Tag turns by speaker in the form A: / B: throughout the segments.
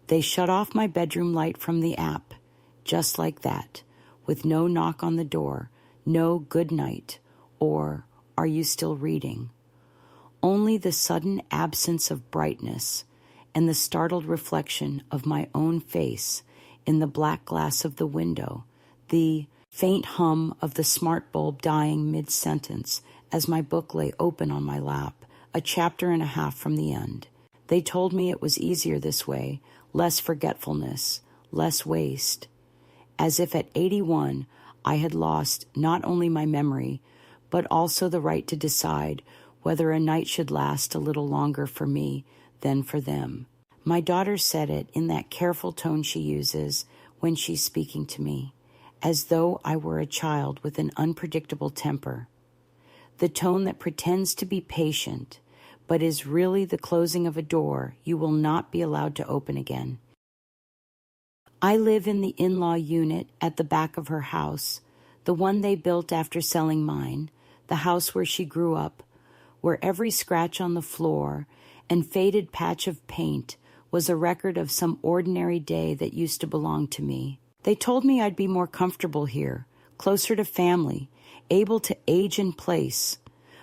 A: They shut off my bedroom light from the app, just like that, with no knock on the door, no good night, or are you still reading? Only the sudden absence of brightness and the startled reflection of my own face in the black glass of the window, the faint hum of the smart bulb dying mid-sentence as my book lay open on my lap, a chapter and a half from the end. They told me it was easier this way, less forgetfulness, less waste. As if at 81, I had lost not only my memory, but also the right to decide whether a night should last a little longer for me than for them. My daughter said it in that careful tone she uses when she's speaking to me, as though I were a child with an unpredictable temper. The tone that pretends to be patient, but is really the closing of a door you will not be allowed to open again. I live in the in-law unit at the back of her house, the one they built after selling mine, the house where she grew up, where every scratch on the floor and faded patch of paint was a record of some ordinary day that used to belong to me. They told me I'd be more comfortable here, closer to family, able to age in place.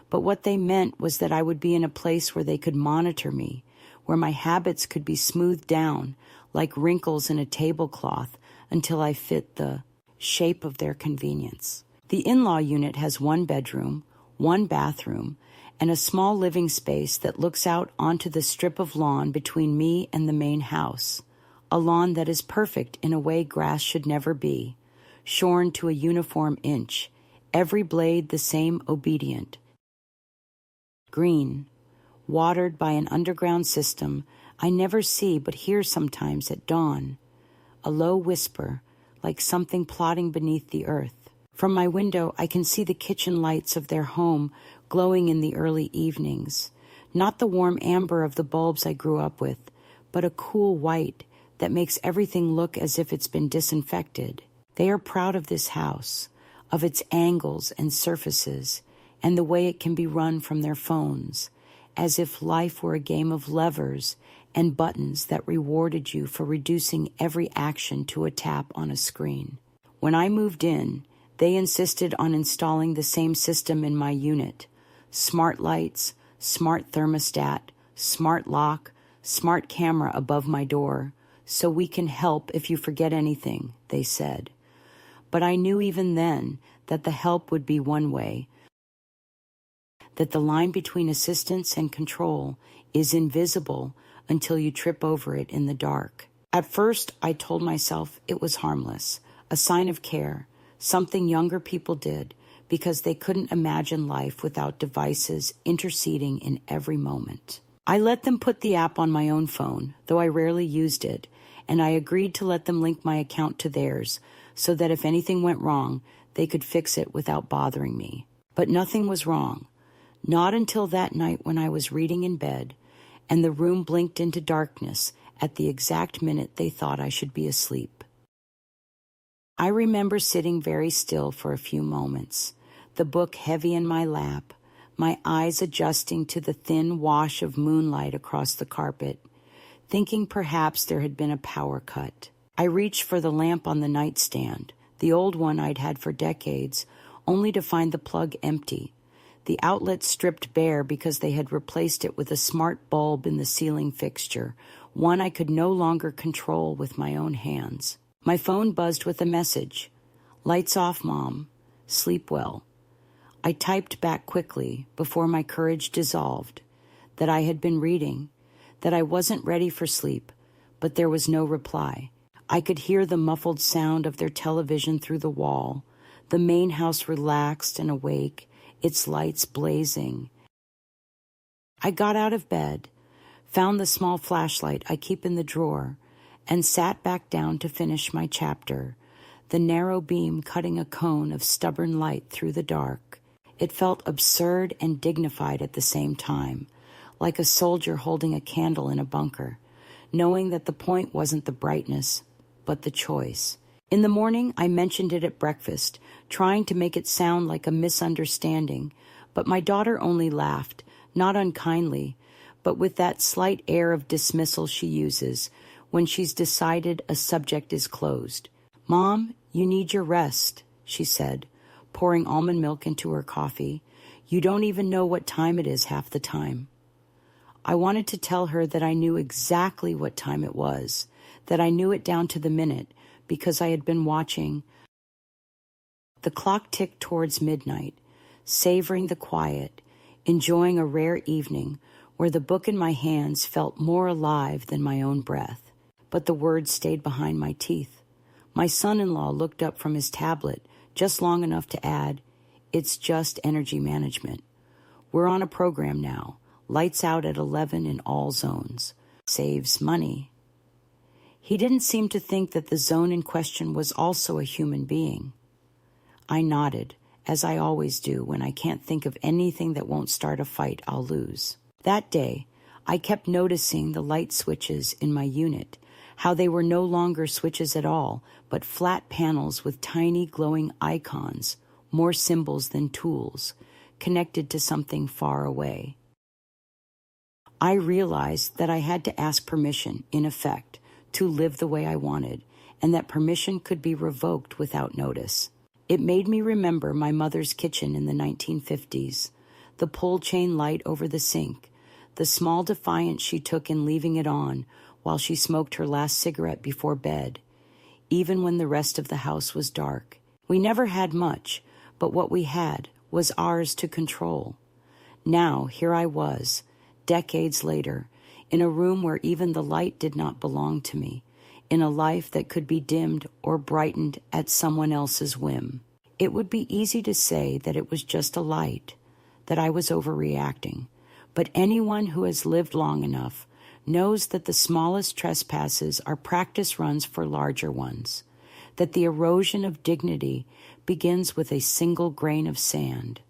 A: But what they meant was that I would be in a place where they could monitor me, where my habits could be smoothed down like wrinkles in a tablecloth until I fit the shape of their convenience. The in-law unit has one bedroom, one bathroom, and a small living space that looks out onto the strip of lawn between me and the main house, a lawn that is perfect in a way grass should never be, shorn to a uniform inch, every blade the same obedient. Green, watered by an underground system I never see but hear sometimes at dawn, a low whisper like something plotting beneath the earth. From my window I can see the kitchen lights of their home glowing in the early evenings, not the warm amber of the bulbs I grew up with, but a cool white that makes everything look as if it's been disinfected. They are proud of this house, of its angles and surfaces, and the way it can be run from their phones, as if life were a game of levers and buttons that rewarded you for reducing every action to a tap on a screen. When I moved in, they insisted on installing the same system in my unit: smart lights, smart thermostat, smart lock, smart camera above my door, so we can help if you forget anything, they said. But I knew even then that the help would be one way, that the line between assistance and control is invisible until you trip over it in the dark. At first, I told myself it was harmless, a sign of care, something younger people did because they couldn't imagine life without devices interceding in every moment. I let them put the app on my own phone, though I rarely used it, and I agreed to let them link my account to theirs so that if anything went wrong, they could fix it without bothering me. But nothing was wrong. Not until that night when I was reading in bed, and the room blinked into darkness at the exact minute they thought I should be asleep. I remember sitting very still for a few moments, the book heavy in my lap, my eyes adjusting to the thin wash of moonlight across the carpet, thinking perhaps there had been a power cut. I reached for the lamp on the nightstand, the old one I'd had for decades, only to find the plug empty, the outlet stripped bare because they had replaced it with a smart bulb in the ceiling fixture, one I could no longer control with my own hands. My phone buzzed with a message. "Lights off, Mom. Sleep well." I typed back quickly before my courage dissolved, that I had been reading, that I wasn't ready for sleep, but there was no reply. I could hear the muffled sound of their television through the wall, the main house relaxed and awake, its lights blazing. I got out of bed, found the small flashlight I keep in the drawer, and sat back down to finish my chapter, the narrow beam cutting a cone of stubborn light through the dark. It felt absurd and dignified at the same time, like a soldier holding a candle in a bunker, knowing that the point wasn't the brightness, but the choice. In the morning, I mentioned it at breakfast, trying to make it sound like a misunderstanding, but my daughter only laughed, not unkindly, but with that slight air of dismissal she uses when she's decided a subject is closed. "Mom, you need your rest," she said, pouring almond milk into her coffee. "You don't even know what time it is half the time." I wanted to tell her that I knew exactly what time it was, that I knew it down to the minute, because I had been watching. The clock ticked towards midnight, savoring the quiet, enjoying a rare evening where the book in my hands felt more alive than my own breath. But the words stayed behind my teeth. My son-in-law looked up from his tablet just long enough to add, "It's just energy management. We're on a program now. Lights out at 11 in all zones. Saves money." He didn't seem to think that the zone in question was also a human being. I nodded, as I always do when I can't think of anything that won't start a fight I'll lose. That day, I kept noticing the light switches in my unit, how they were no longer switches at all, but flat panels with tiny glowing icons, more symbols than tools, connected to something far away. I realized that I had to ask permission, in effect, to live the way I wanted, and that permission could be revoked without notice. It made me remember my mother's kitchen in the 1950s, the pull chain light over the sink, the small defiance she took in leaving it on while she smoked her last cigarette before bed, even when the rest of the house was dark. We never had much, but what we had was ours to control. Now, here I was, decades later, in a room where even the light did not belong to me, in a life that could be dimmed or brightened at someone else's whim. It would be easy to say that it was just a light, that I was overreacting, but anyone who has lived long enough knows that the smallest trespasses are practice runs for larger ones, that the erosion of dignity begins with a single grain of sand.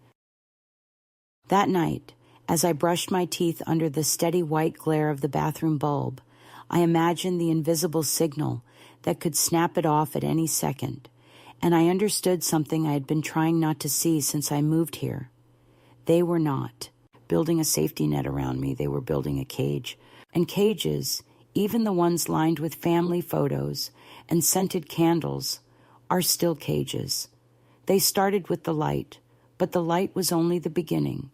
A: That night, as I brushed my teeth under the steady white glare of the bathroom bulb, I imagined the invisible signal that could snap it off at any second, and I understood something I had been trying not to see since I moved here. They were not building a safety net around me, they were building a cage. And cages, even the ones lined with family photos and scented candles, are still cages. They started with the light, but the light was only the beginning,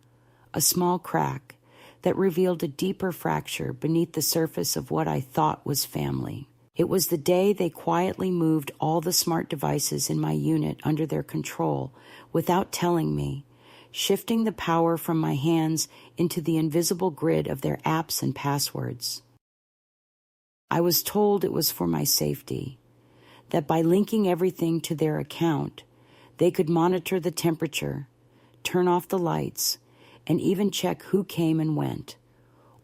A: a small crack that revealed a deeper fracture beneath the surface of what I thought was family. It was the day they quietly moved all the smart devices in my unit under their control without telling me, shifting the power from my hands into the invisible grid of their apps and passwords. I was told it was for my safety, that by linking everything to their account, they could monitor the temperature, turn off the lights, and even check who came and went,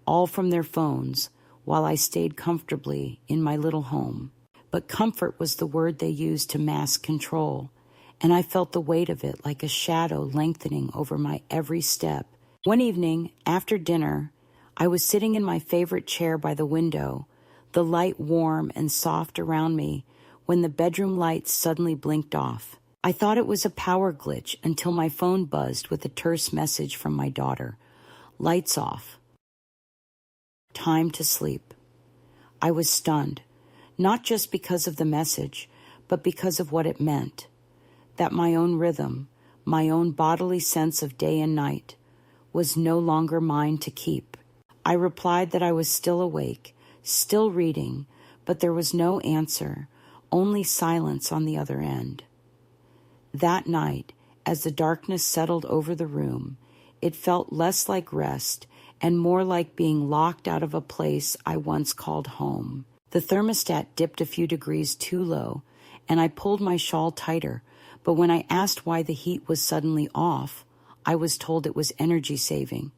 A: all from their phones, while I stayed comfortably in my little home. But comfort was the word they used to mask control, and I felt the weight of it like a shadow lengthening over my every step. One evening, after dinner, I was sitting in my favorite chair by the window, the light warm and soft around me, when the bedroom lights suddenly blinked off. I thought it was a power glitch until my phone buzzed with a terse message from my daughter. "Lights off. Time to sleep." I was stunned, not just because of the message, but because of what it meant. That my own rhythm, my own bodily sense of day and night, was no longer mine to keep. I replied that I was still awake, still reading, but there was no answer, only silence on the other end. That night, as the darkness settled over the room, it felt less like rest and more like being locked out of a place I once called home. The thermostat dipped a few degrees too low, and I pulled my shawl tighter, but when I asked why the heat was suddenly off, I was told it was energy saving,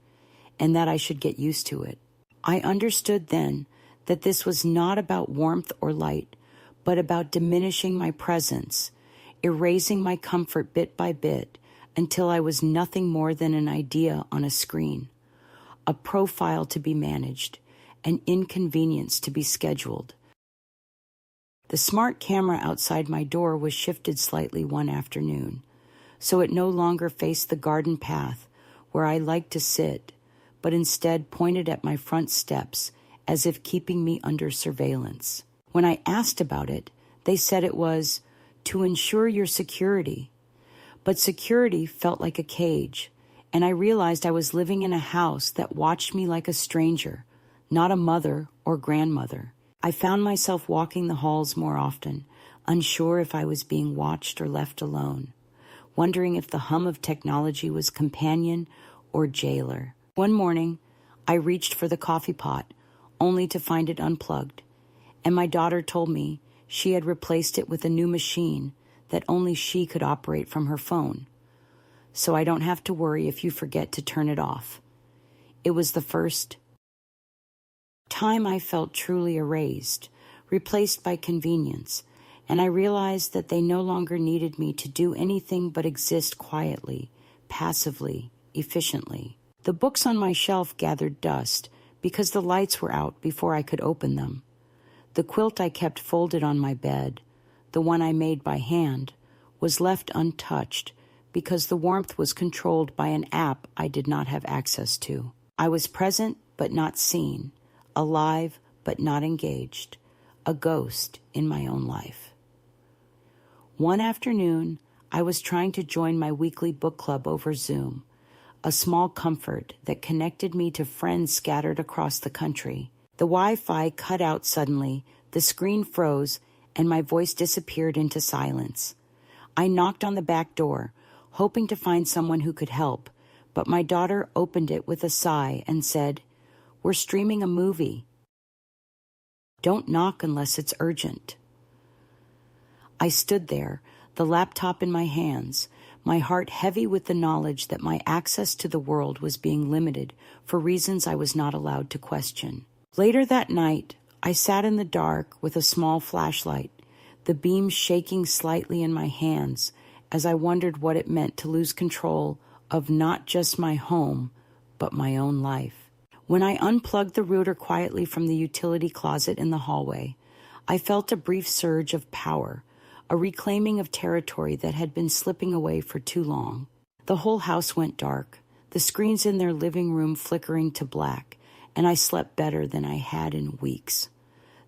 A: and that I should get used to it. I understood then that this was not about warmth or light, but about diminishing my presence, erasing my comfort bit by bit until I was nothing more than an idea on a screen, a profile to be managed, an inconvenience to be scheduled. The smart camera outside my door was shifted slightly one afternoon, so it no longer faced the garden path where I liked to sit, but instead pointed at my front steps as if keeping me under surveillance. When I asked about it, they said it was to ensure your security. But security felt like a cage, and I realized I was living in a house that watched me like a stranger, not a mother or grandmother. I found myself walking the halls more often, unsure if I was being watched or left alone, wondering if the hum of technology was companion or jailer. One morning, I reached for the coffee pot, only to find it unplugged, and my daughter told me she had replaced it with a new machine that only she could operate from her phone. So I don't have to worry if you forget to turn it off. It was the first time I felt truly erased, replaced by convenience, and I realized that they no longer needed me to do anything but exist quietly, passively, efficiently. The books on my shelf gathered dust because the lights were out before I could open them. The quilt I kept folded on my bed, the one I made by hand, was left untouched because the warmth was controlled by an app I did not have access to. I was present but not seen, alive but not engaged, a ghost in my own life. One afternoon, I was trying to join my weekly book club over Zoom, a small comfort that connected me to friends scattered across the country. The Wi-Fi cut out suddenly, the screen froze, and my voice disappeared into silence. I knocked on the back door, hoping to find someone who could help, but my daughter opened it with a sigh and said, "We're streaming a movie. Don't knock unless it's urgent." I stood there, the laptop in my hands, my heart heavy with the knowledge that my access to the world was being limited for reasons I was not allowed to question. Later that night, I sat in the dark with a small flashlight, the beam shaking slightly in my hands as I wondered what it meant to lose control of not just my home, but my own life. When I unplugged the router quietly from the utility closet in the hallway, I felt a brief surge of power, a reclaiming of territory that had been slipping away for too long. The whole house went dark, the screens in their living room flickering to black, and I slept better than I had in weeks.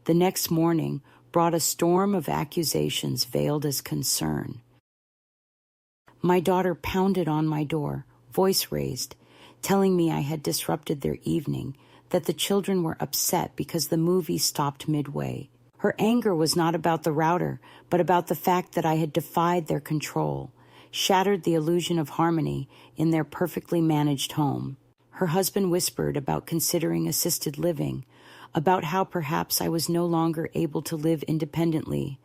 A: The next morning brought a storm of accusations veiled as concern. My daughter pounded on my door, voice raised, telling me I had disrupted their evening, that the children were upset because the movie stopped midway. Her anger was not about the router, but about the fact that I had defied their control, shattered the illusion of harmony in their perfectly managed home. Her husband whispered about considering assisted living, about how perhaps I was no longer able to live independently,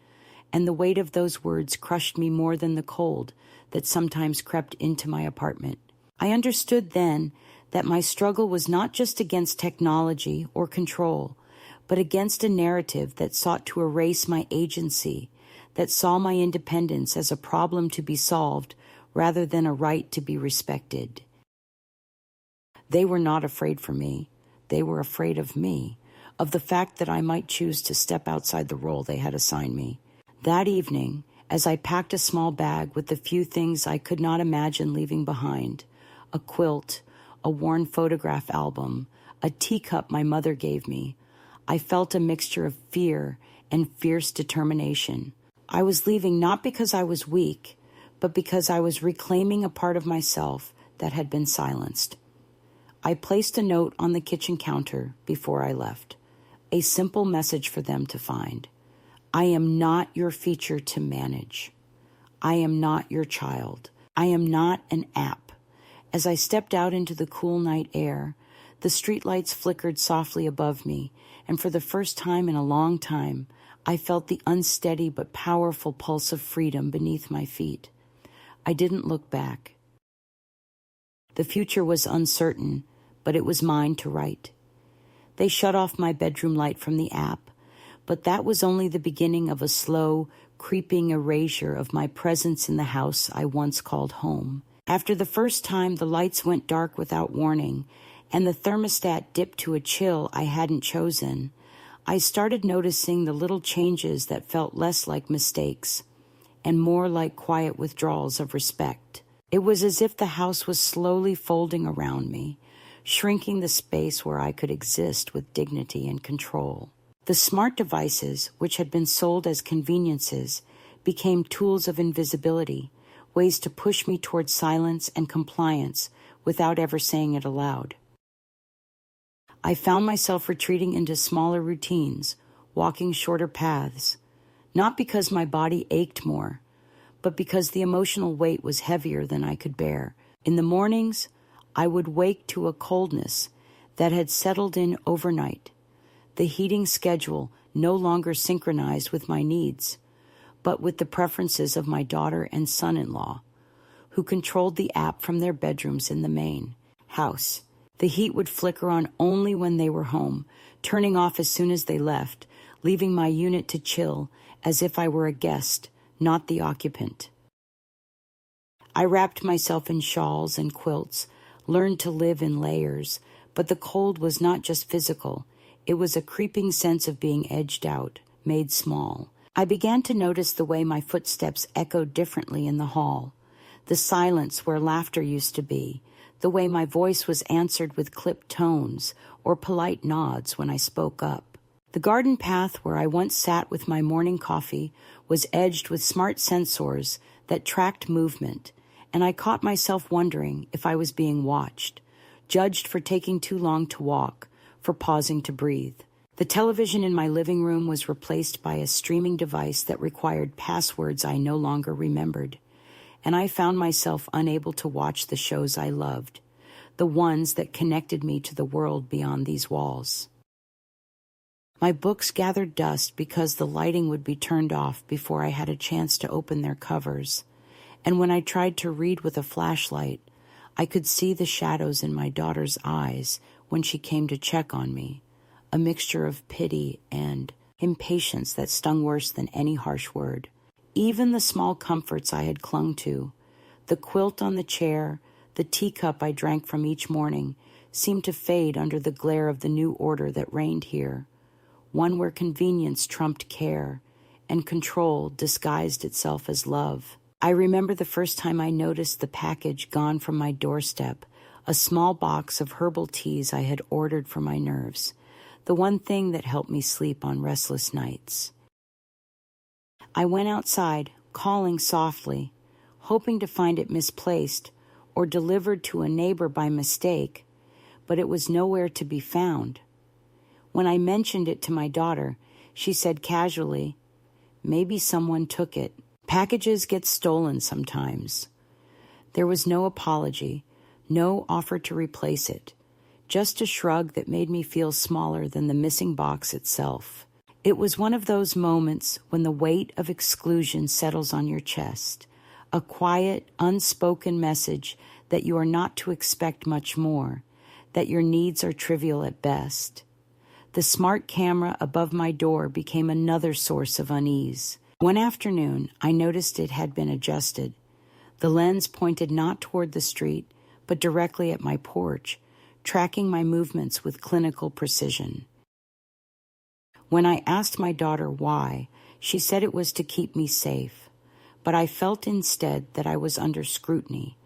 A: and the weight of those words crushed me more than the cold that sometimes crept into my apartment. I understood then that my struggle was not just against technology or control, but against a narrative that sought to erase my agency, that saw my independence as a problem to be solved rather than a right to be respected. They were not afraid for me. They were afraid of me, of the fact that I might choose to step outside the role they had assigned me. That evening, as I packed a small bag with the few things I could not imagine leaving behind, a quilt, a worn photograph album, a teacup my mother gave me, I felt a mixture of fear and fierce determination. I was leaving not because I was weak, but because I was reclaiming a part of myself that had been silenced. I placed a note on the kitchen counter before I left, a simple message for them to find. I am not your feature to manage. I am not your child. I am not an app. As I stepped out into the cool night air, the streetlights flickered softly above me, and for the first time in a long time, I felt the unsteady but powerful pulse of freedom beneath my feet. I didn't look back. The future was uncertain, but it was mine to write. They shut off my bedroom light from the app, but that was only the beginning of a slow, creeping erasure of my presence in the house I once called home. After the first time, the lights went dark without warning, and the thermostat dipped to a chill I hadn't chosen. I started noticing the little changes that felt less like mistakes and more like quiet withdrawals of respect. It was as if the house was slowly folding around me, shrinking the space where I could exist with dignity and control. The smart devices, which had been sold as conveniences, became tools of invisibility, ways to push me toward silence and compliance without ever saying it aloud. I found myself retreating into smaller routines, walking shorter paths, not because my body ached more, but because the emotional weight was heavier than I could bear. In the mornings, I would wake to a coldness that had settled in overnight, the heating schedule no longer synchronized with my needs, but with the preferences of my daughter and son-in-law, who controlled the app from their bedrooms in the main house. The heat would flicker on only when they were home, turning off as soon as they left, leaving my unit to chill as if I were a guest, not the occupant. I wrapped myself in shawls and quilts, learned to live in layers, but the cold was not just physical. It was a creeping sense of being edged out, made small. I began to notice the way my footsteps echoed differently in the hall, the silence where laughter used to be, the way my voice was answered with clipped tones or polite nods when I spoke up. The garden path where I once sat with my morning coffee was edged with smart sensors that tracked movement, and I caught myself wondering if I was being watched, judged for taking too long to walk, for pausing to breathe. The television in my living room was replaced by a streaming device that required passwords I no longer remembered, and I found myself unable to watch the shows I loved, the ones that connected me to the world beyond these walls. My books gathered dust because the lighting would be turned off before I had a chance to open their covers, and when I tried to read with a flashlight, I could see the shadows in my daughter's eyes when she came to check on me, a mixture of pity and impatience that stung worse than any harsh word. Even the small comforts I had clung to, the quilt on the chair, the teacup I drank from each morning, seemed to fade under the glare of the new order that reigned here, one where convenience trumped care and control disguised itself as love. I remember the first time I noticed the package gone from my doorstep, a small box of herbal teas I had ordered for my nerves, the one thing that helped me sleep on restless nights. I went outside, calling softly, hoping to find it misplaced or delivered to a neighbor by mistake, but it was nowhere to be found. When I mentioned it to my daughter, she said casually, "Maybe someone took it. Packages get stolen sometimes." There was no apology, no offer to replace it, just a shrug that made me feel smaller than the missing box itself. It was one of those moments when the weight of exclusion settles on your chest, a quiet, unspoken message that you are not to expect much more, that your needs are trivial at best. The smart camera above my door became another source of unease. One afternoon, I noticed it had been adjusted. The lens pointed not toward the street, but directly at my porch, tracking my movements with clinical precision. When I asked my daughter why, she said it was to keep me safe, but I felt instead that I was under scrutiny,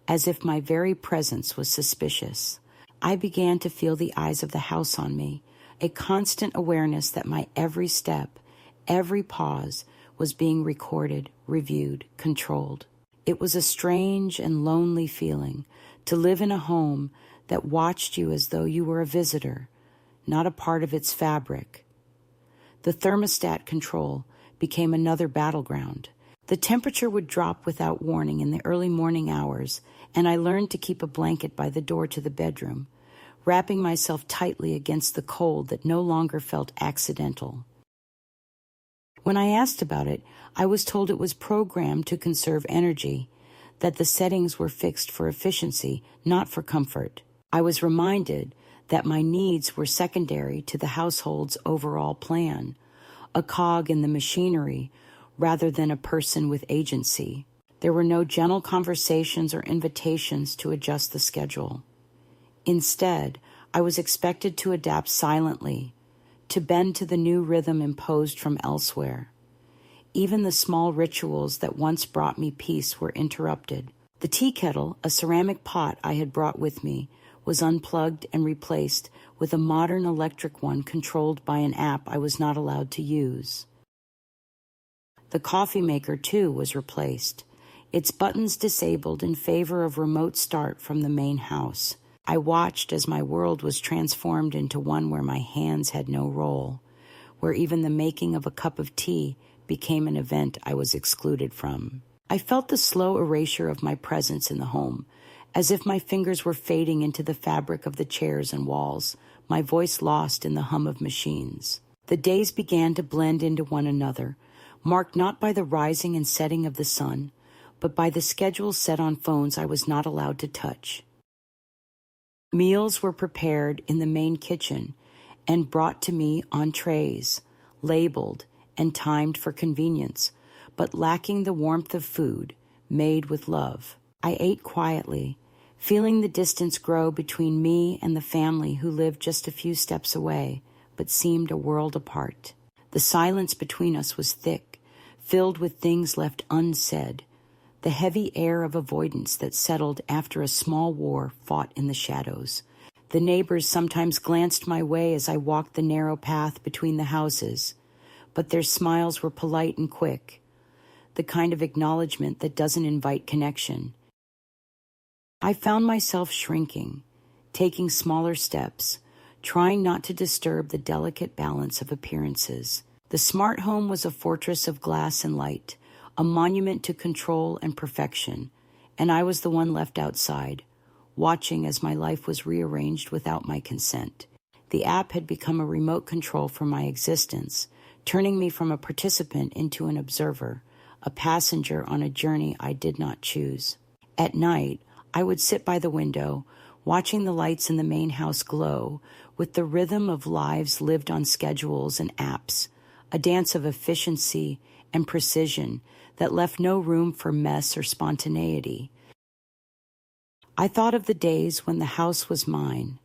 A: as if my very presence was suspicious. I began to feel the eyes of the house on me, a constant awareness that my every step, every pause, was being recorded, reviewed, controlled. It was a strange and lonely feeling to live in a home that watched you as though you were a visitor, not a part of its fabric. The thermostat control became another battleground. The temperature would drop without warning in the early morning hours, and I learned to keep a blanket by the door to the bedroom, wrapping myself tightly against the cold that no longer felt accidental. When I asked about it, I was told it was programmed to conserve energy, that the settings were fixed for efficiency, not for comfort. I was reminded that my needs were secondary to the household's overall plan, a cog in the machinery rather than a person with agency. There were no gentle conversations or invitations to adjust the schedule. Instead, I was expected to adapt silently, to bend to the new rhythm imposed from elsewhere. Even the small rituals that once brought me peace were interrupted. The tea kettle, a ceramic pot I had brought with me, was unplugged and replaced with a modern electric one controlled by an app I was not allowed to use. The coffee maker, too, was replaced, its buttons disabled in favor of remote start from the main house. I watched as my world was transformed into one where my hands had no role, where even the making of a cup of tea became an event I was excluded from. I felt the slow erasure of my presence in the home, as if my fingers were fading into the fabric of the chairs and walls, my voice lost in the hum of machines. The days began to blend into one another, marked not by the rising and setting of the sun, but by the schedules set on phones I was not allowed to touch. Meals were prepared in the main kitchen and brought to me on trays, labeled and timed for convenience, but lacking the warmth of food made with love. I ate quietly, feeling the distance grow between me and the family who lived just a few steps away, but seemed a world apart. The silence between us was thick, filled with things left unsaid, the heavy air of avoidance that settled after a small war fought in the shadows. The neighbors sometimes glanced my way as I walked the narrow path between the houses, but their smiles were polite and quick, the kind of acknowledgement that doesn't invite connection. I found myself shrinking, taking smaller steps, trying not to disturb the delicate balance of appearances. The smart home was a fortress of glass and light, a monument to control and perfection, and I was the one left outside, watching as my life was rearranged without my consent. The app had become a remote control for my existence, turning me from a participant into an observer, a passenger on a journey I did not choose. At night, I would sit by the window, watching the lights in the main house glow with the rhythm of lives lived on schedules and apps, a dance of efficiency and precision that left no room for mess or spontaneity. I thought of the days when the house was mine,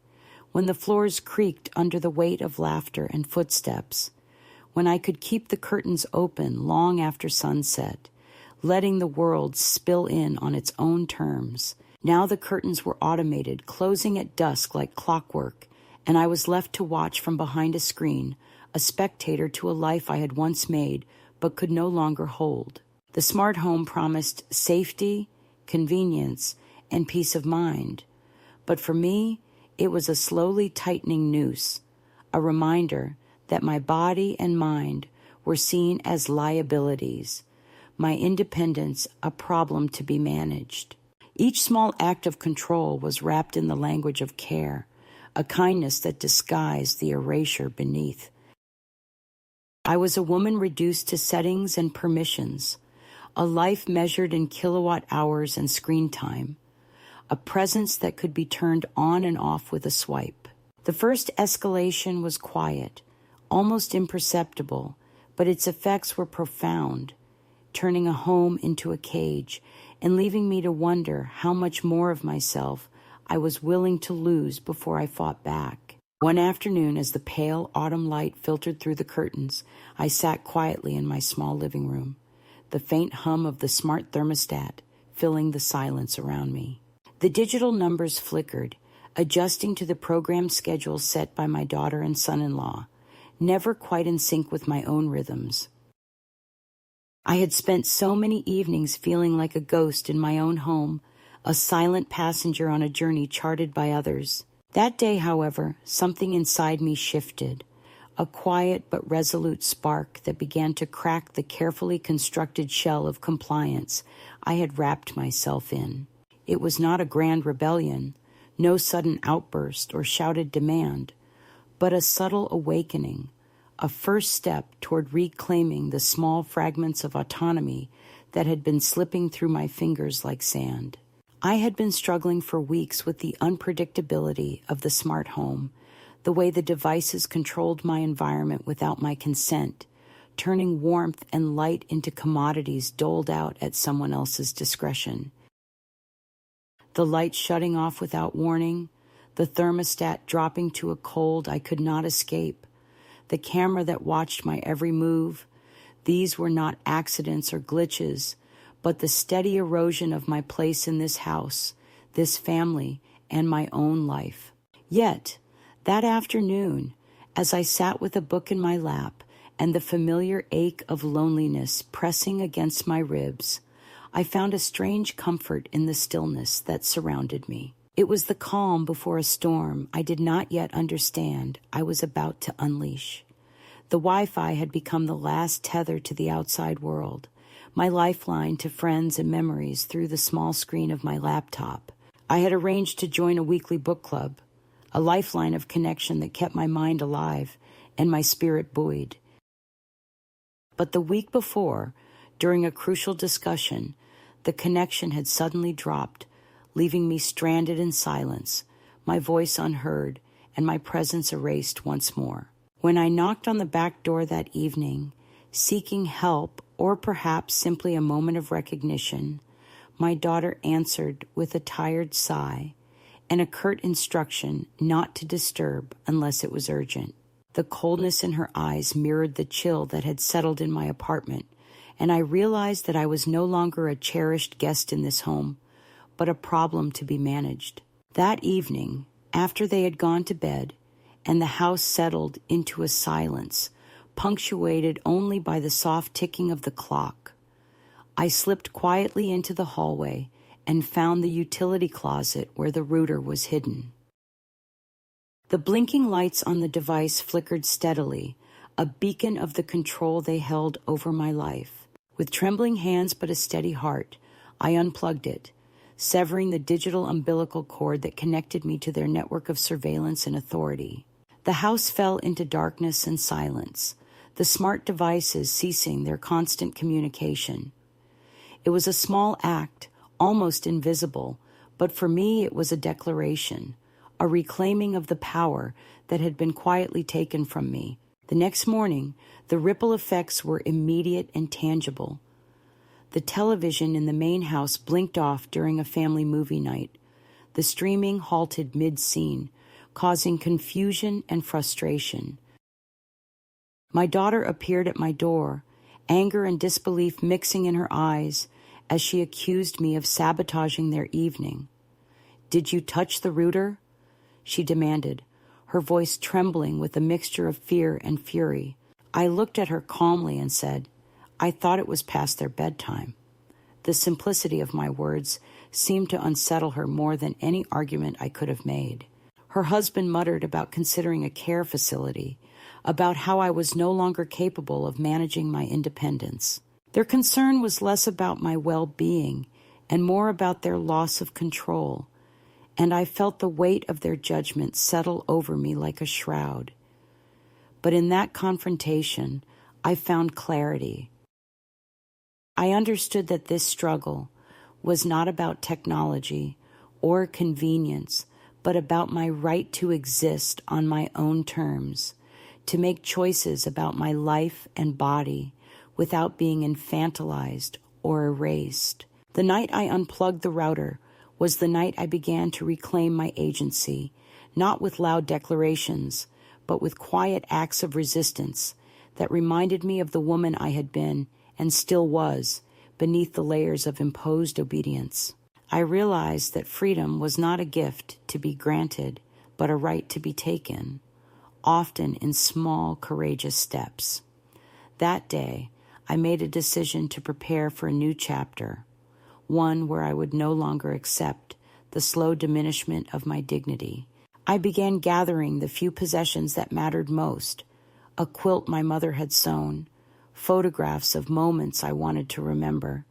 A: when the floors creaked under the weight of laughter and footsteps, when I could keep the curtains open long after sunset, letting the world spill in on its own terms. Now the curtains were automated, closing at dusk like clockwork, and I was left to watch from behind a screen, a spectator to a life I had once made but could no longer hold. The smart home promised safety, convenience, and peace of mind. But for me, it was a slowly tightening noose, a reminder that my body and mind were seen as liabilities, my independence a problem to be managed. Each small act of control was wrapped in the language of care, a kindness that disguised the erasure beneath. I was a woman reduced to settings and permissions, a life measured in kilowatt hours and screen time, a presence that could be turned on and off with a swipe. The first escalation was quiet, almost imperceptible, but its effects were profound, turning a home into a cage and leaving me to wonder how much more of myself I was willing to lose before I fought back. One afternoon, as the pale autumn light filtered through the curtains, I sat quietly in my small living room, the faint hum of the smart thermostat filling the silence around me. The digital numbers flickered, adjusting to the programmed schedule set by my daughter and son-in-law, never quite in sync with my own rhythms. I had spent so many evenings feeling like a ghost in my own home, a silent passenger on a journey charted by others. That day, however, something inside me shifted, a quiet but resolute spark that began to crack the carefully constructed shell of compliance I had wrapped myself in. It was not a grand rebellion, no sudden outburst or shouted demand, but a subtle awakening, a first step toward reclaiming the small fragments of autonomy that had been slipping through my fingers like sand. I had been struggling for weeks with the unpredictability of the smart home, the way the devices controlled my environment without my consent, turning warmth and light into commodities doled out at someone else's discretion. The light shutting off without warning, the thermostat dropping to a cold I could not escape, the camera that watched my every move. These were not accidents or glitches, but the steady erosion of my place in this house, this family, and my own life. Yet, that afternoon, as I sat with a book in my lap and the familiar ache of loneliness pressing against my ribs, I found a strange comfort in the stillness that surrounded me. It was the calm before a storm I did not yet understand I was about to unleash. The Wi-Fi had become the last tether to the outside world, my lifeline to friends and memories through the small screen of my laptop. I had arranged to join a weekly book club, a lifeline of connection that kept my mind alive and my spirit buoyed. But the week before, during a crucial discussion, the connection had suddenly dropped, leaving me stranded in silence, my voice unheard, and my presence erased once more. When I knocked on the back door that evening, seeking help or perhaps simply a moment of recognition, my daughter answered with a tired sigh and a curt instruction not to disturb unless it was urgent. The coldness in her eyes mirrored the chill that had settled in my apartment, and I realized that I was no longer a cherished guest in this home, but a problem to be managed. That evening, after they had gone to bed, and the house settled into a silence, punctuated only by the soft ticking of the clock, I slipped quietly into the hallway and found the utility closet where the router was hidden. The blinking lights on the device flickered steadily, a beacon of the control they held over my life. With trembling hands but a steady heart, I unplugged it, severing the digital umbilical cord that connected me to their network of surveillance and authority. The house fell into darkness and silence, the smart devices ceasing their constant communication. It was a small act, almost invisible, but for me it was a declaration, a reclaiming of the power that had been quietly taken from me. The next morning, the ripple effects were immediate and tangible. The television in the main house blinked off during a family movie night. The streaming halted mid-scene, causing confusion and frustration. My daughter appeared at my door, anger and disbelief mixing in her eyes as she accused me of sabotaging their evening. "Did you touch the router?" she demanded, her voice trembling with a mixture of fear and fury. I looked at her calmly and said, "I thought it was past their bedtime." The simplicity of my words seemed to unsettle her more than any argument I could have made. Her husband muttered about considering a care facility, about how I was no longer capable of managing my independence. Their concern was less about my well-being and more about their loss of control, and I felt the weight of their judgment settle over me like a shroud. But in that confrontation, I found clarity. I understood that this struggle was not about technology or convenience, but about my right to exist on my own terms, to make choices about my life and body without being infantilized or erased. The night I unplugged the router was the night I began to reclaim my agency, not with loud declarations, but with quiet acts of resistance that reminded me of the woman I had been and still was beneath the layers of imposed obedience. I realized that freedom was not a gift to be granted, but a right to be taken, often in small, courageous steps. That day, I made a decision to prepare for a new chapter, one where I would no longer accept the slow diminishment of my dignity. I began gathering the few possessions that mattered most: a quilt my mother had sewn, photographs of moments I wanted to remember,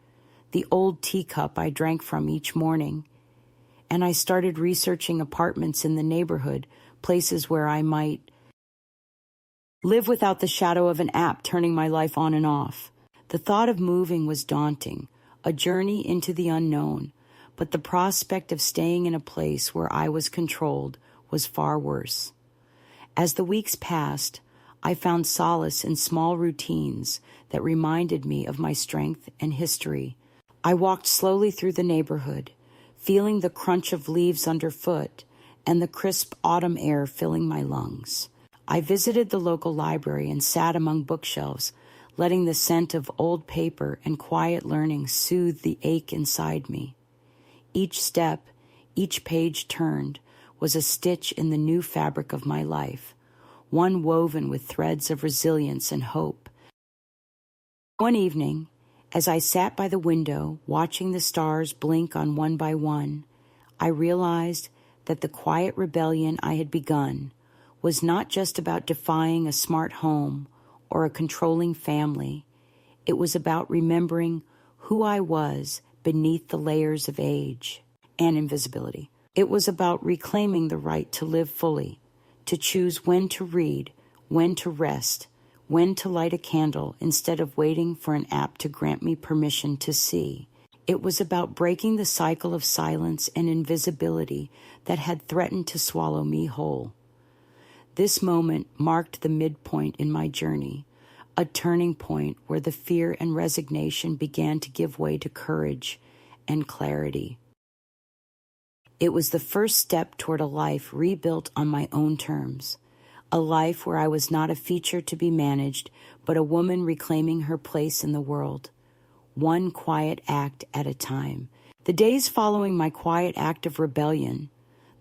A: the old teacup I drank from each morning, and I started researching apartments in the neighborhood, places where I might live without the shadow of an app turning my life on and off. The thought of moving was daunting, a journey into the unknown, but the prospect of staying in a place where I was controlled was far worse. As the weeks passed, I found solace in small routines that reminded me of my strength and history. I walked slowly through the neighborhood, feeling the crunch of leaves underfoot and the crisp autumn air filling my lungs. I visited the local library and sat among bookshelves, letting the scent of old paper and quiet learning soothe the ache inside me. Each step, Each page turned was a stitch in the new fabric of my life, one woven with threads of resilience and hope. One evening, as I sat by the window watching the stars blink on one by one, I realized that the quiet rebellion I had begun was not just about defying a smart home or a controlling family. It was about remembering who I was beneath the layers of age and invisibility. It was about reclaiming the right to live fully, to choose when to read, when to rest, when to light a candle instead of waiting for an app to grant me permission to see. It was about breaking the cycle of silence and invisibility that had threatened to swallow me whole. This moment marked the midpoint in my journey, a turning point where the fear and resignation began to give way to courage and clarity. It was the first step toward a life rebuilt on my own terms, a life where I was not a feature to be managed, but a woman reclaiming her place in the world, one quiet act at a time. The days following my quiet act of rebellion,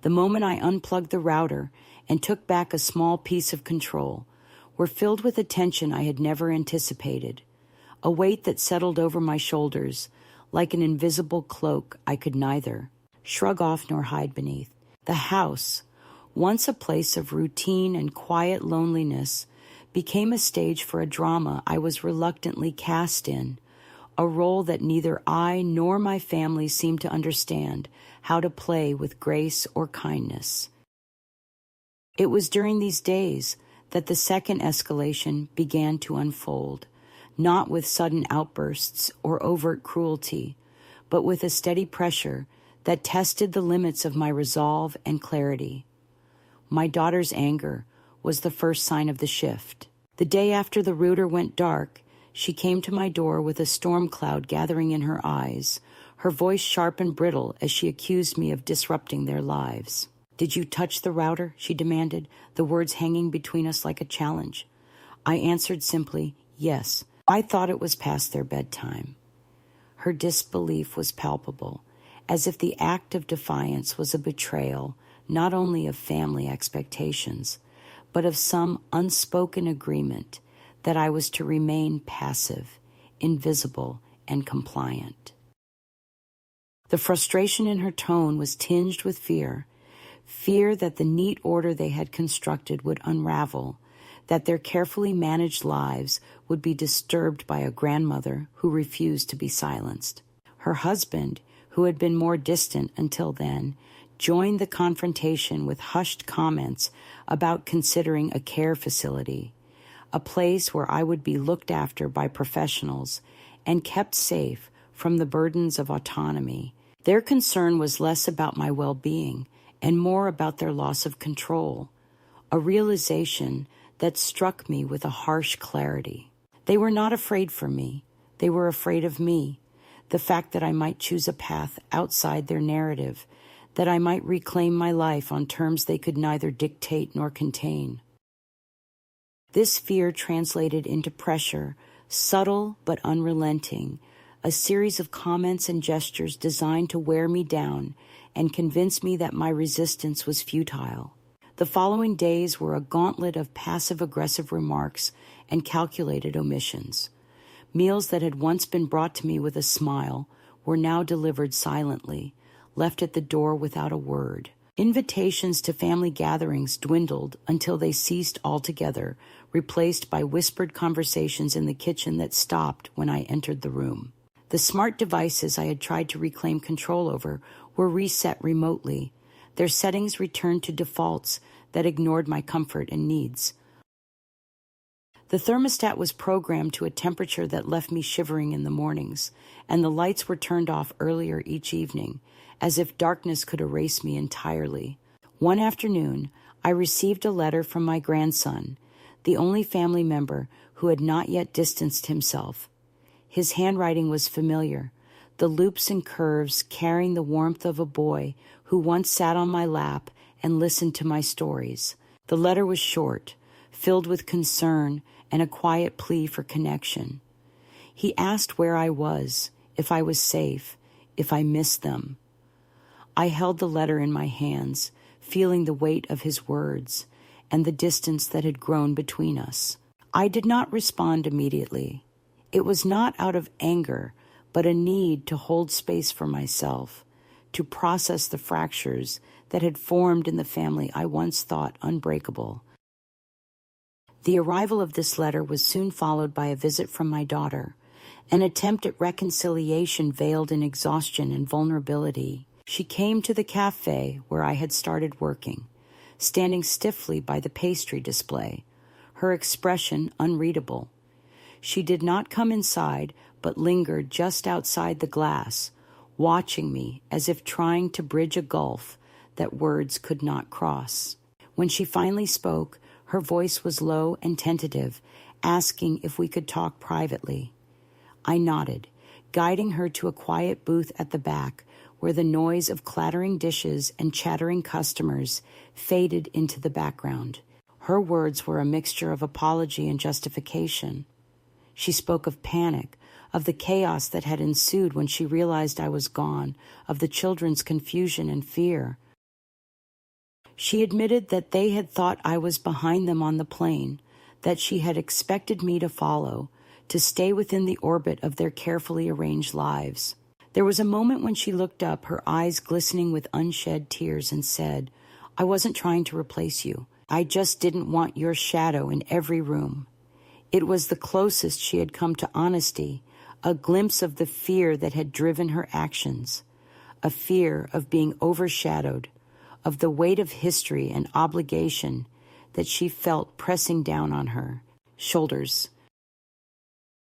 A: the moment I unplugged the router and took back a small piece of control, were filled with a tension I had never anticipated, a weight that settled over my shoulders like an invisible cloak I could neither shrug off nor hide beneath. The house, once a place of routine and quiet loneliness, became a stage for a drama I was reluctantly cast in, a role that neither I nor my family seemed to understand how to play with grace or kindness. It was during these days that the second escalation began to unfold, not with sudden outbursts or overt cruelty, but with a steady pressure that tested the limits of my resolve and clarity. My daughter's anger was the first sign of the shift. The day after the router went dark, she came to my door with a storm cloud gathering in her eyes, her voice sharp and brittle as she accused me of disrupting their lives. "Did you touch the router?" she demanded, the words hanging between us like a challenge. I answered simply, "Yes. I thought it was past their bedtime." Her disbelief was palpable, as if the act of defiance was a betrayal not only of family expectations, but of some unspoken agreement that I was to remain passive, invisible, and compliant. The frustration in her tone was tinged with fear that the neat order they had constructed would unravel, that their carefully managed lives would be disturbed by a grandmother who refused to be silenced. Her husband, who had been more distant until then, joined the confrontation with hushed comments about considering a care facility, a place where I would be looked after by professionals and kept safe from the burdens of autonomy. Their concern was less about my well-being and more about their loss of control, a realization that struck me with a harsh clarity. They were not afraid for me. They were afraid of me, the fact that I might choose a path outside their narrative, that I might reclaim my life on terms they could neither dictate nor contain. This fear translated into pressure, subtle but unrelenting, a series of comments and gestures designed to wear me down and convince me that my resistance was futile. The following days were a gauntlet of passive-aggressive remarks and calculated omissions. Meals that had once been brought to me with a smile were now delivered silently, left at the door without a word. Invitations to family gatherings dwindled until they ceased altogether, replaced by whispered conversations in the kitchen that stopped when I entered the room. The smart devices I had tried to reclaim control over were reset remotely. Their settings returned to defaults that ignored my comfort and needs. The thermostat was programmed to a temperature that left me shivering in the mornings, and the lights were turned off earlier each evening, as if darkness could erase me entirely. One afternoon, I received a letter from my grandson, the only family member who had not yet distanced himself. His handwriting was familiar, the loops and curves carrying the warmth of a boy who once sat on my lap and listened to my stories. The letter was short, filled with concern and a quiet plea for connection. He asked where I was, if I was safe, if I missed them. I held the letter in my hands, feeling the weight of his words and the distance that had grown between us. I did not respond immediately. It was not out of anger, but a need to hold space for myself, to process the fractures that had formed in the family I once thought unbreakable. The arrival of this letter was soon followed by a visit from my daughter, an attempt at reconciliation veiled in exhaustion and vulnerability. She came to the cafe where I had started working, standing stiffly by the pastry display, her expression unreadable. She did not come inside, but lingered just outside the glass, watching me as if trying to bridge a gulf that words could not cross. When she finally spoke, her voice was low and tentative, asking if we could talk privately. I nodded, guiding her to a quiet booth at the back where the noise of clattering dishes and chattering customers faded into the background. Her words were a mixture of apology and justification. She spoke of panic, of the chaos that had ensued when she realized I was gone, of the children's confusion and fear. She admitted that they had thought I was behind them on the plane, that she had expected me to follow, to stay within the orbit of their carefully arranged lives. There was a moment when she looked up, her eyes glistening with unshed tears, and said, "I wasn't trying to replace you. I just didn't want your shadow in every room." It was the closest she had come to honesty, a glimpse of the fear that had driven her actions, a fear of being overshadowed, of the weight of history and obligation that she felt pressing down on her shoulders.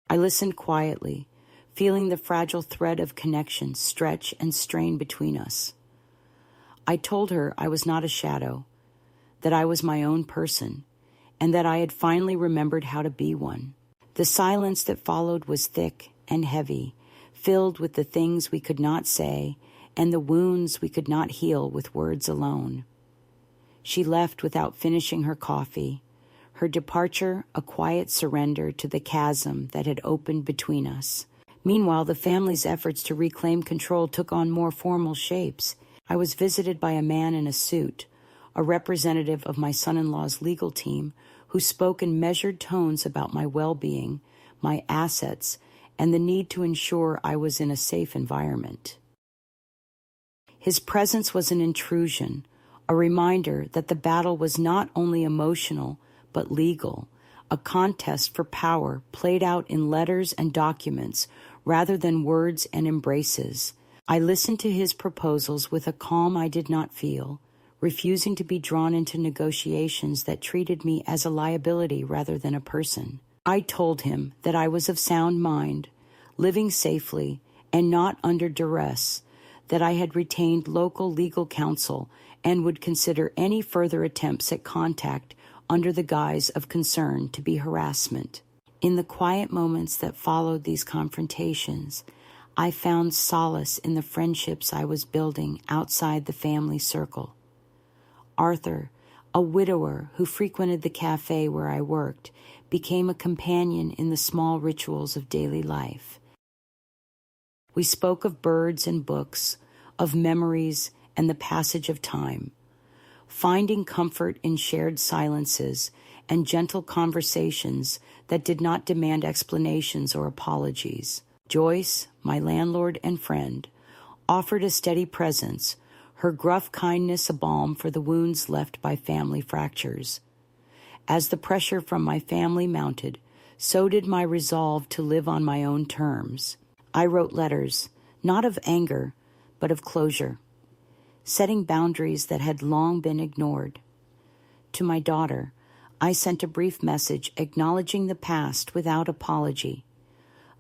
A: I listened quietly, feeling the fragile thread of connection stretch and strain between us. I told her I was not a shadow, that I was my own person, and that I had finally remembered how to be one. The silence that followed was thick and heavy, filled with the things we could not say and the wounds we could not heal with words alone. She left without finishing her coffee, her departure a quiet surrender to the chasm that had opened between us. Meanwhile, the family's efforts to reclaim control took on more formal shapes. I was visited by a man in a suit, a representative of my son-in-law's legal team, who spoke in measured tones about my well-being, my assets, and the need to ensure I was in a safe environment. His presence was an intrusion, a reminder that the battle was not only emotional, but legal, a contest for power played out in letters and documents rather than words and embraces. I listened to his proposals with a calm I did not feel, refusing to be drawn into negotiations that treated me as a liability rather than a person. I told him that I was of sound mind, living safely and not under duress, that I had retained local legal counsel and would consider any further attempts at contact under the guise of concern to be harassment. In the quiet moments that followed these confrontations, I found solace in the friendships I was building outside the family circle. Arthur, a widower who frequented the cafe where I worked, became a companion in the small rituals of daily life. We spoke of birds and books, of memories and the passage of time, finding comfort in shared silences and gentle conversations that did not demand explanations or apologies. Joyce, my landlord and friend, offered a steady presence, her gruff kindness a balm for the wounds left by family fractures. As the pressure from my family mounted, so did my resolve to live on my own terms. I wrote letters, not of anger, but of closure, setting boundaries that had long been ignored. To my daughter, I sent a brief message acknowledging the past without apology,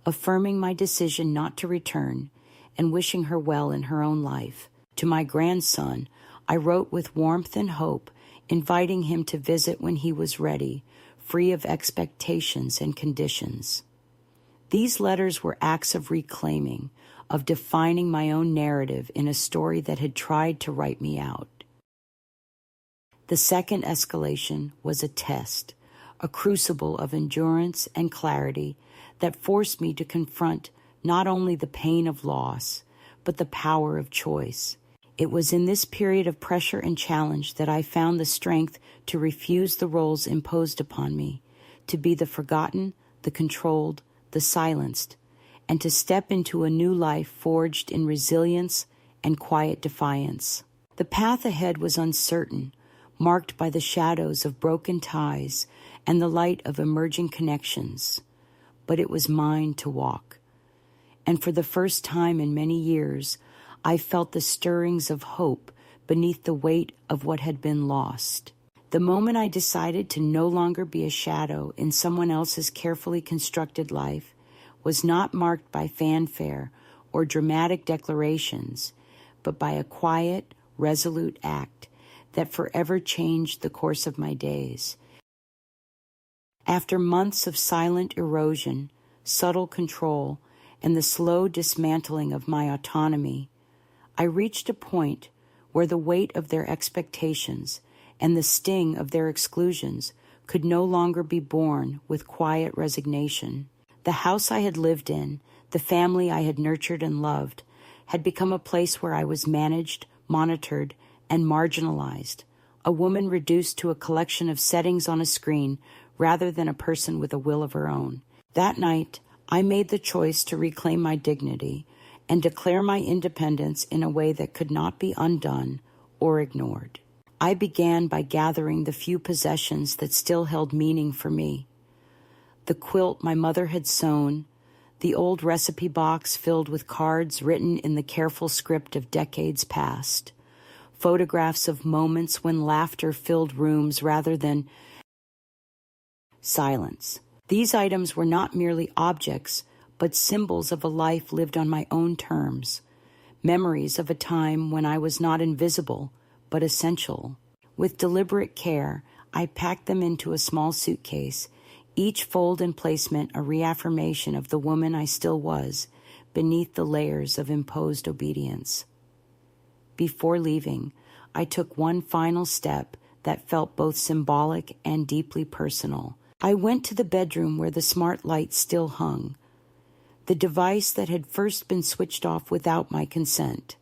A: affirming my decision not to return and wishing her well in her own life. To my grandson, I wrote with warmth and hope, inviting him to visit when he was ready, free of expectations and conditions. These letters were acts of reclaiming, of defining my own narrative in a story that had tried to write me out. The second escalation was a test, a crucible of endurance and clarity that forced me to confront not only the pain of loss, but the power of choice. It was in this period of pressure and challenge that I found the strength to refuse the roles imposed upon me, to be the forgotten, the controlled, the silenced, and to step into a new life forged in resilience and quiet defiance. The path ahead was uncertain, marked by the shadows of broken ties and the light of emerging connections, but it was mine to walk. And for the first time in many years, I felt the stirrings of hope beneath the weight of what had been lost. The moment I decided to no longer be a shadow in someone else's carefully constructed life was not marked by fanfare or dramatic declarations, but by a quiet, resolute act that forever changed the course of my days. After months of silent erosion, subtle control, and the slow dismantling of my autonomy, I reached a point where the weight of their expectations and the sting of their exclusions could no longer be borne with quiet resignation. The house I had lived in, the family I had nurtured and loved, had become a place where I was managed, monitored, and marginalized, a woman reduced to a collection of settings on a screen rather than a person with a will of her own. That night, I made the choice to reclaim my dignity and declare my independence in a way that could not be undone or ignored. I began by gathering the few possessions that still held meaning for me. The quilt my mother had sewn, the old recipe box filled with cards written in the careful script of decades past, photographs of moments when laughter filled rooms rather than silence. These items were not merely objects, but symbols of a life lived on my own terms, memories of a time when I was not invisible, but essential. With deliberate care, I packed them into a small suitcase, each fold and placement a reaffirmation of the woman I still was, beneath the layers of imposed obedience. Before leaving, I took one final step that felt both symbolic and deeply personal. I went to the bedroom where the smart light still hung, the device that had first been switched off without my consent,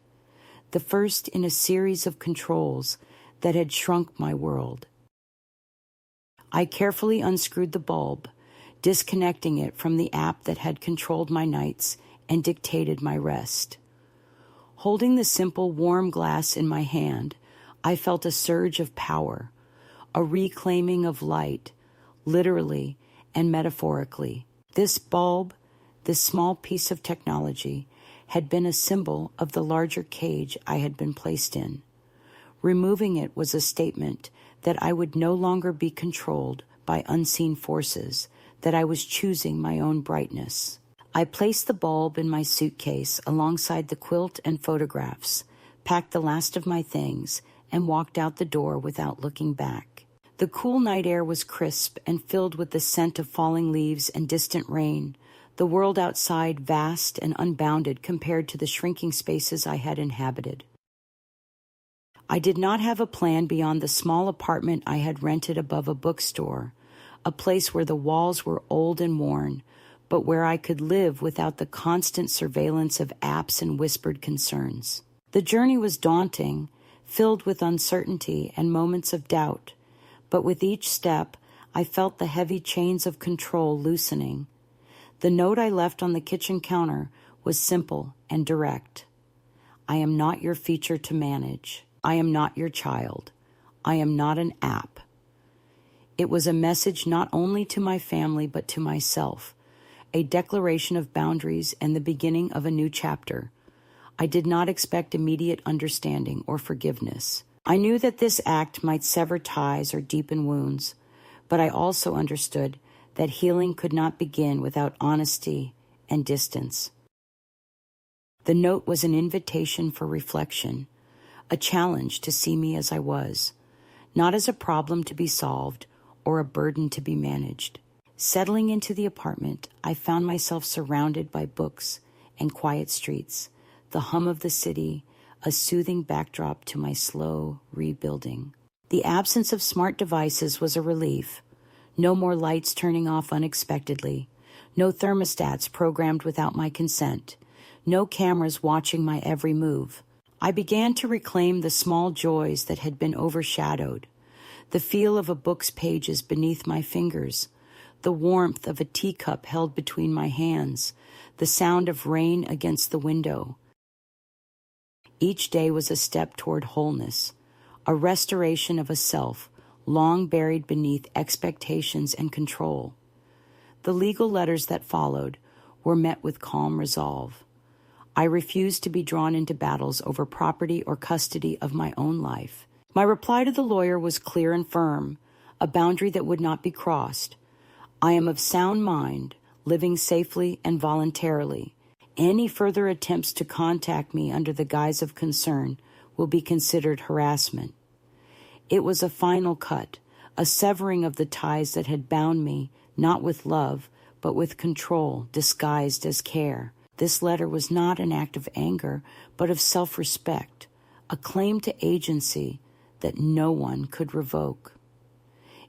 A: the first in a series of controls that had shrunk my world. I carefully unscrewed the bulb, disconnecting it from the app that had controlled my nights and dictated my rest. Holding the simple, warm glass in my hand, I felt a surge of power, a reclaiming of light, literally and metaphorically. This bulb, this small piece of technology, had been a symbol of the larger cage I had been placed in. Removing it was a statement that I would no longer be controlled by unseen forces, that I was choosing my own brightness. I placed the bulb in my suitcase alongside the quilt and photographs, packed the last of my things, and walked out the door without looking back. The cool night air was crisp and filled with the scent of falling leaves and distant rain, the world outside vast and unbounded compared to the shrinking spaces I had inhabited. I did not have a plan beyond the small apartment I had rented above a bookstore, a place where the walls were old and worn, but where I could live without the constant surveillance of apps and whispered concerns. The journey was daunting, filled with uncertainty and moments of doubt, but with each step, I felt the heavy chains of control loosening. The note I left on the kitchen counter was simple and direct. I am not your feature to manage. I am not your child. I am not an app. It was a message not only to my family but to myself, a declaration of boundaries and the beginning of a new chapter. I did not expect immediate understanding or forgiveness. I knew that this act might sever ties or deepen wounds, but I also understood that healing could not begin without honesty and distance. The note was an invitation for reflection, a challenge to see me as I was, not as a problem to be solved or a burden to be managed. Settling into the apartment, I found myself surrounded by books and quiet streets, the hum of the city, a soothing backdrop to my slow rebuilding. The absence of smart devices was a relief. No more lights turning off unexpectedly, no thermostats programmed without my consent, no cameras watching my every move. I began to reclaim the small joys that had been overshadowed, the feel of a book's pages beneath my fingers, the warmth of a teacup held between my hands, the sound of rain against the window. Each day was a step toward wholeness, a restoration of a self long buried beneath expectations and control. The legal letters that followed were met with calm resolve. I refused to be drawn into battles over property or custody of my own life. My reply to the lawyer was clear and firm, a boundary that would not be crossed. I am of sound mind, living safely and voluntarily. Any further attempts to contact me under the guise of concern will be considered harassment. It was a final cut, a severing of the ties that had bound me, not with love, but with control disguised as care. This letter was not an act of anger, but of self-respect, a claim to agency that no one could revoke.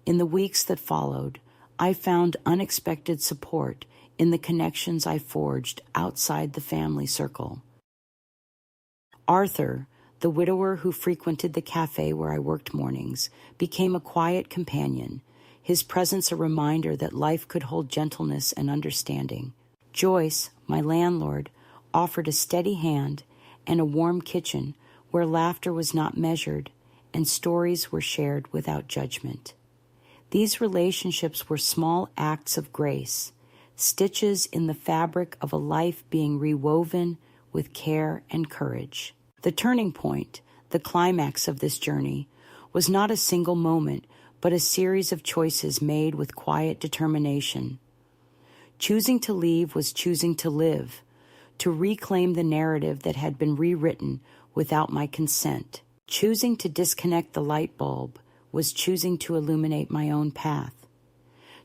A: In the weeks that followed, I found unexpected support in the connections I forged outside the family circle. Arthur, the widower who frequented the cafe where I worked mornings, became a quiet companion, his presence a reminder that life could hold gentleness and understanding. Joyce, my landlord, offered a steady hand and a warm kitchen where laughter was not measured and stories were shared without judgment. These relationships were small acts of grace, stitches in the fabric of a life being rewoven with care and courage. The turning point, the climax of this journey, was not a single moment, but a series of choices made with quiet determination. Choosing to leave was choosing to live, to reclaim the narrative that had been rewritten without my consent. Choosing to disconnect the light bulb was choosing to illuminate my own path.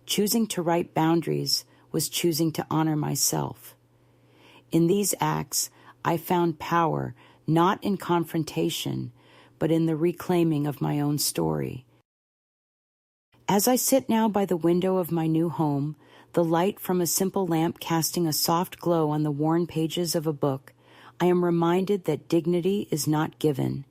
A: Choosing to write boundaries was choosing to honor myself. In these acts, I found power not in confrontation, but in the reclaiming of my own story. As I sit now by the window of my new home, the light from a simple lamp casting a soft glow on the worn pages of a book, I am reminded that dignity is not given.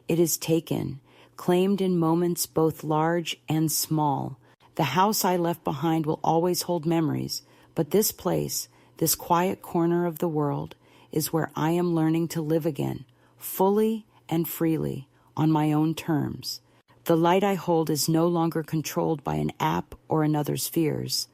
A: It is taken, claimed in moments both large and small. The house I left behind will always hold memories, but this place, this quiet corner of the world, is where I am learning to live again, fully and freely, on my own terms. The light I hold is no longer controlled by an app or another's fears.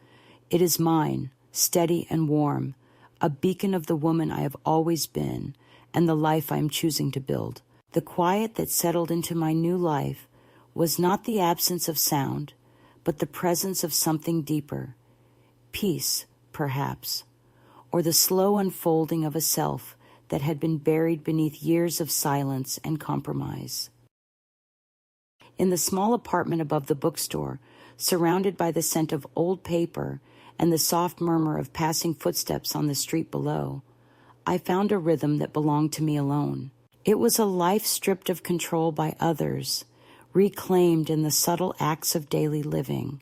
A: It is mine, steady and warm, a beacon of the woman I have always been and the life I am choosing to build. The quiet that settled into my new life was not the absence of sound, but the presence of something deeper. Peace, perhaps, or the slow unfolding of a self that had been buried beneath years of silence and compromise. In the small apartment above the bookstore, surrounded by the scent of old paper and the soft murmur of passing footsteps on the street below, I found a rhythm that belonged to me alone. It was a life stripped of control by others, reclaimed in the subtle acts of daily living.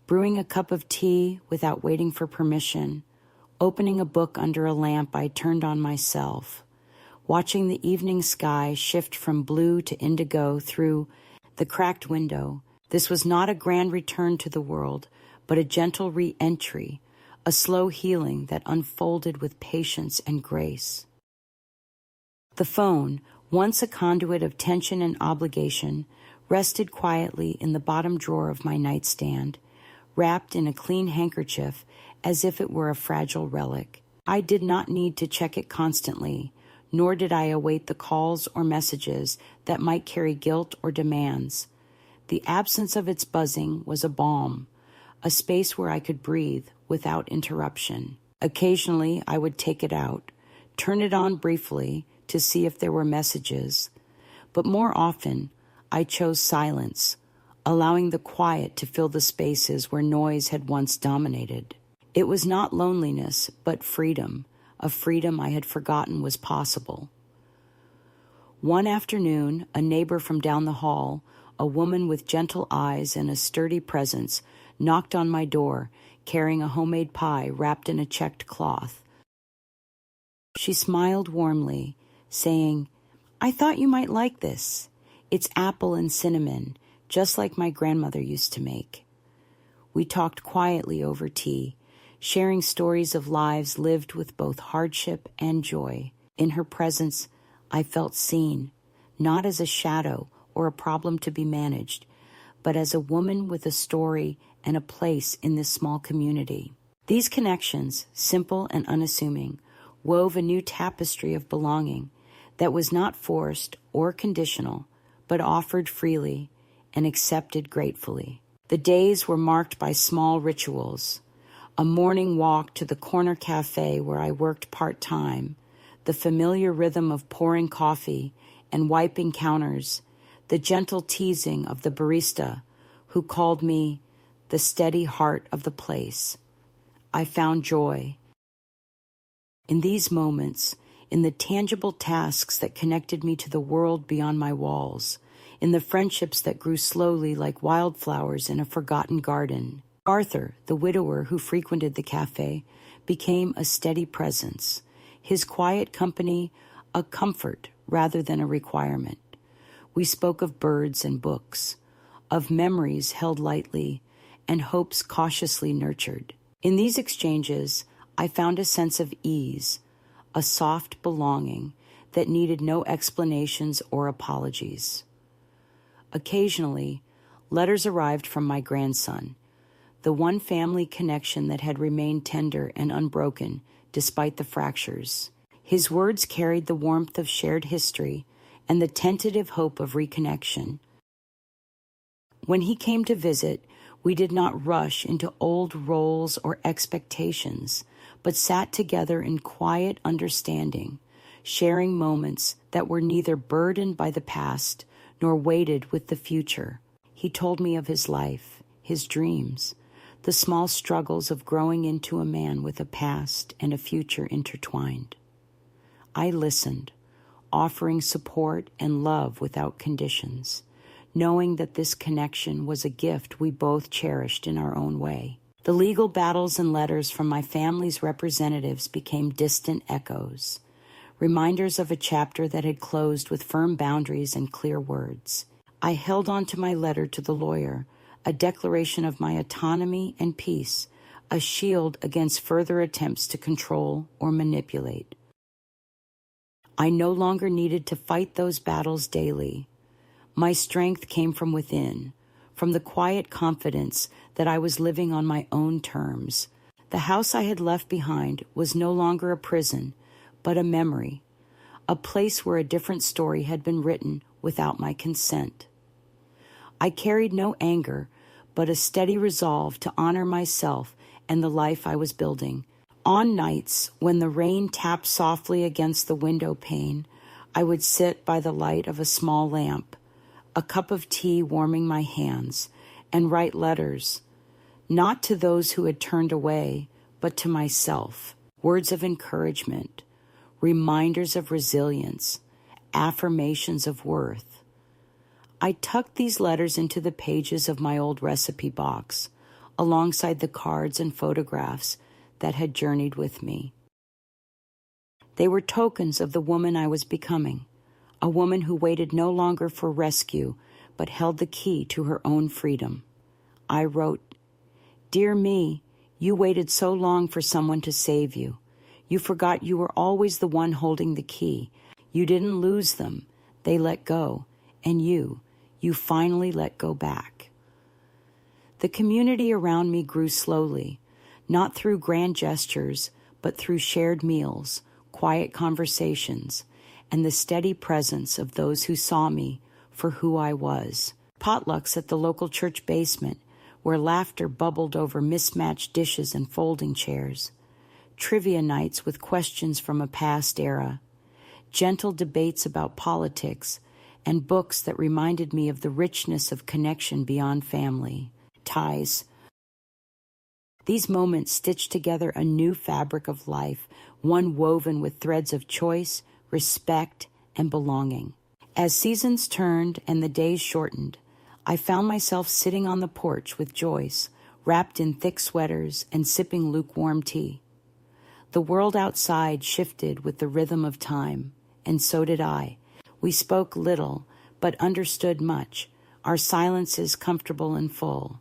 A: Brewing a cup of tea without waiting for permission, opening a book under a lamp I turned on myself, watching the evening sky shift from blue to indigo through the cracked window. This was not a grand return to the world, but a gentle re-entry, a slow healing that unfolded with patience and grace. The phone, once a conduit of tension and obligation, rested quietly in the bottom drawer of my nightstand, wrapped in a clean handkerchief as if it were a fragile relic. I did not need to check it constantly, nor did I await the calls or messages that might carry guilt or demands. The absence of its buzzing was a balm, a space where I could breathe without interruption. Occasionally, I would take it out, turn it on briefly to see if there were messages, but more often, I chose silence, allowing the quiet to fill the spaces where noise had once dominated. It was not loneliness, but freedom, a freedom I had forgotten was possible. One afternoon, a neighbor from down the hall, a woman with gentle eyes and a sturdy presence, knocked on my door, carrying a homemade pie wrapped in a checked cloth. She smiled warmly, saying, "I thought you might like this. It's apple and cinnamon, just like my grandmother used to make." We talked quietly over tea, sharing stories of lives lived with both hardship and joy. In her presence, I felt seen, not as a shadow or a problem to be managed, but as a woman with a story and a place in this small community. These connections, simple and unassuming, wove a new tapestry of belonging that was not forced or conditional, but offered freely and accepted gratefully. The days were marked by small rituals: a morning walk to the corner cafe where I worked part-time, the familiar rhythm of pouring coffee and wiping counters, the gentle teasing of the barista who called me the steady heart of the place. I found joy in these moments, in the tangible tasks that connected me to the world beyond my walls, in the friendships that grew slowly like wildflowers in a forgotten garden. Arthur, the widower who frequented the cafe, became a steady presence, his quiet company a comfort rather than a requirement. We spoke of birds and books, of memories held lightly and hopes cautiously nurtured. In these exchanges, I found a sense of ease, a soft belonging that needed no explanations or apologies. Occasionally, letters arrived from my grandson, the one family connection that had remained tender and unbroken despite the fractures. His words carried the warmth of shared history and the tentative hope of reconnection. When he came to visit, we did not rush into old roles or expectations, but sat together in quiet understanding, sharing moments that were neither burdened by the past nor weighted with the future. He told me of his life, his dreams, the small struggles of growing into a man with a past and a future intertwined. I listened, offering support and love without conditions, knowing that this connection was a gift we both cherished in our own way. The legal battles and letters from my family's representatives became distant echoes, reminders of a chapter that had closed with firm boundaries and clear words. I held on to my letter to the lawyer, a declaration of my autonomy and peace, a shield against further attempts to control or manipulate. I no longer needed to fight those battles daily. My strength came from within, from the quiet confidence that I was living on my own terms. The house I had left behind was no longer a prison, but a memory, a place where a different story had been written without my consent. I carried no anger, but a steady resolve to honor myself and the life I was building. On nights when the rain tapped softly against the window pane, I would sit by the light of a small lamp, a cup of tea warming my hands, and write letters, not to those who had turned away, but to myself, words of encouragement, reminders of resilience, affirmations of worth. I tucked these letters into the pages of my old recipe box, alongside the cards and photographs that had journeyed with me. They were tokens of the woman I was becoming, a woman who waited no longer for rescue, but held the key to her own freedom. I wrote, "Dear me, you waited so long for someone to save you. You forgot you were always the one holding the key. You didn't lose them. They let go. And you finally let go back." The community around me grew slowly, not through grand gestures, but through shared meals, quiet conversations, and the steady presence of those who saw me for who I was. Potlucks at the local church basement, where laughter bubbled over mismatched dishes and folding chairs. Trivia nights with questions from a past era. Gentle debates about politics, and books that reminded me of the richness of connection beyond family ties. These moments stitched together a new fabric of life, one woven with threads of choice, respect, and belonging. As seasons turned and the days shortened, I found myself sitting on the porch with Joyce, wrapped in thick sweaters and sipping lukewarm tea. The world outside shifted with the rhythm of time, and so did I. We spoke little, but understood much, our silences comfortable and full.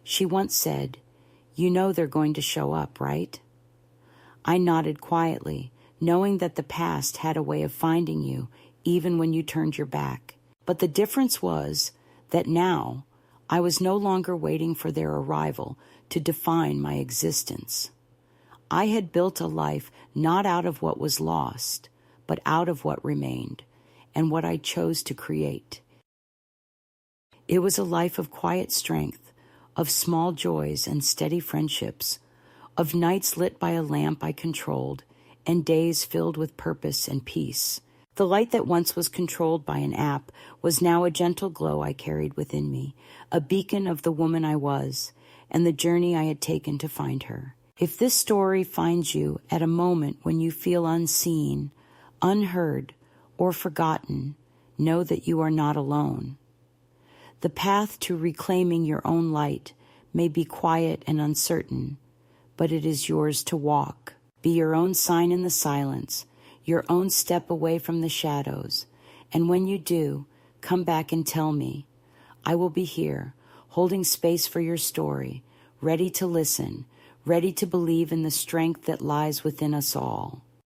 A: She once said, "You know they're going to show up, right?" I nodded quietly, knowing that the past had a way of finding you even when you turned your back. But the difference was that now I was no longer waiting for their arrival to define my existence. I had built a life not out of what was lost, but out of what remained and what I chose to create. It was a life of quiet strength, of small joys and steady friendships, of nights lit by a lamp I controlled and days filled with purpose and peace. The light that once was controlled by an app was now a gentle glow I carried within me, a beacon of the woman I was and the journey I had taken to find her. If this story finds you at a moment when you feel unseen, unheard, or forgotten, know that you are not alone. The path to reclaiming your own light may be quiet and uncertain, but it is yours to walk. Be your own sign in the silence, your own step away from the shadows, and when you do, come back and tell me. I will be here, holding space for your story, ready to listen, ready to believe in the strength that lies within us all.